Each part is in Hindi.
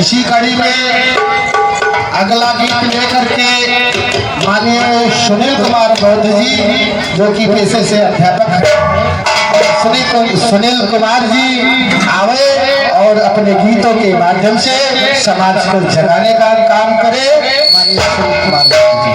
इसी कड़ी में अगला गीत लेकर के माननीय सुनील कुमार बौद्ध जी जो कि पेशे से अध्यापक है, सुनील कुमार जी आवे और अपने गीतों के माध्यम से समाज को जगाने का काम करे। माननीय सुनील कुमार बौद्ध जी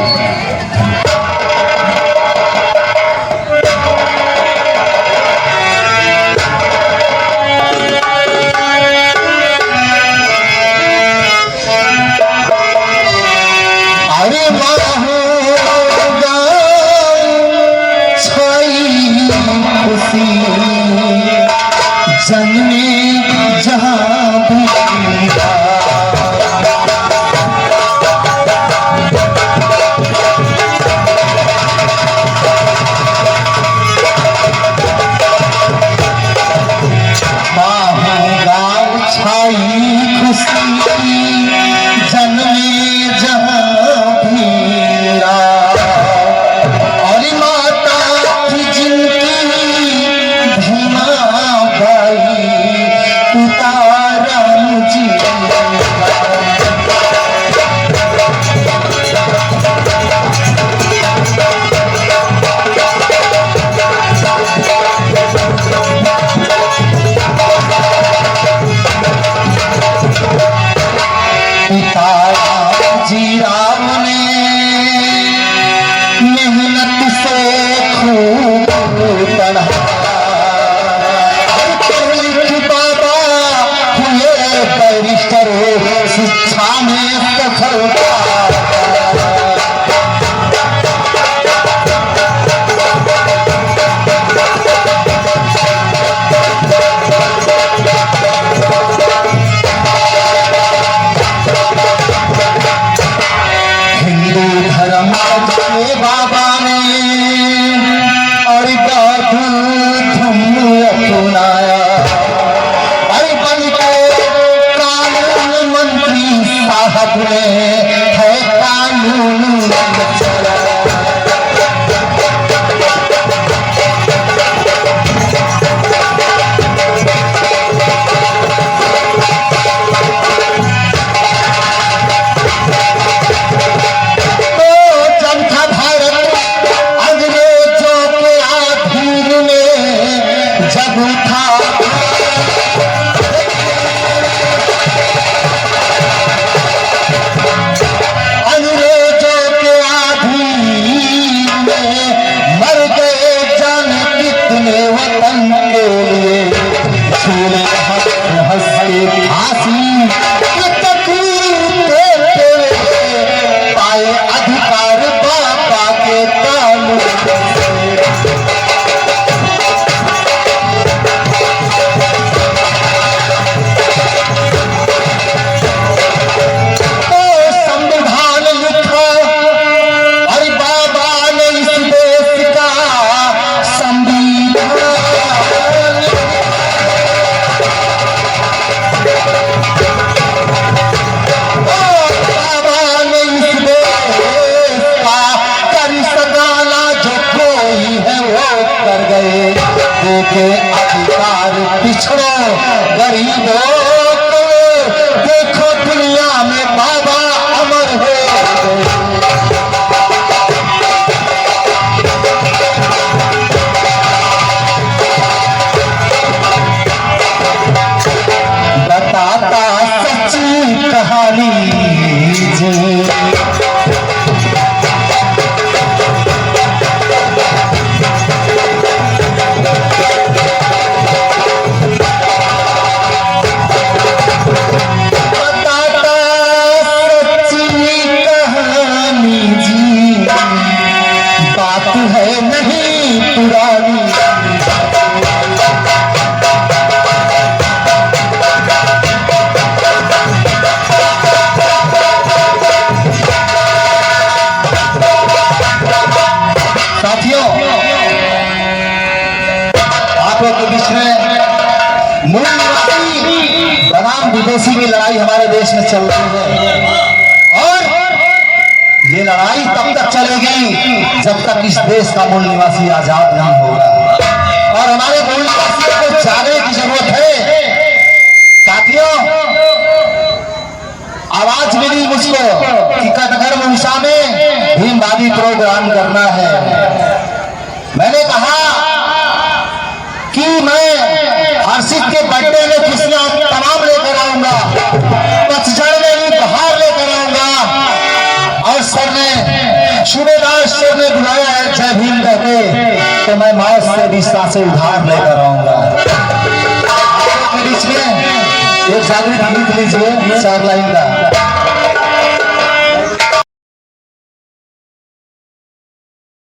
जन्मे जहाँ भी गाँव छाई खुशी जन्मे जहाँ भी और माता की जिनकी भीमा जी राम ने मेहनत से खूब पढ़ा, बाबा हुए बैरिस्टर, शिक्षा में सफलता। बाबा ने और अपनाया और बन के कानून मंत्री साहब ने है कानून चला। अधिकार पिछड़ो गरीबों को देखो दुनिया में बाबा अमर हो। बताता सच्ची कहानी बनाम विदेशी की लड़ाई हमारे देश में चल रही है और ये लड़ाई तब तक चलेगी जब तक इस देश का मूल निवासी आजाद नहीं होगा और हमारे मूल निवासियों को जागने की जरूरत है। साथियों दिनवादी प्रोग्राम करना है। मैंने कहा कि मैं हर्षित के बर्थडे में खुशियां तमाम लेकर आऊंगा, पतझड़ में भी बहार लेकर आऊंगा। और सर ने सूर्यदास सर ने बुलाया है जय भीम कहते, तो मैं मौत से दिशा से उधार लेकर आऊंगा। बीच में एक जागृत गीत लीजिए 4 लाइन का।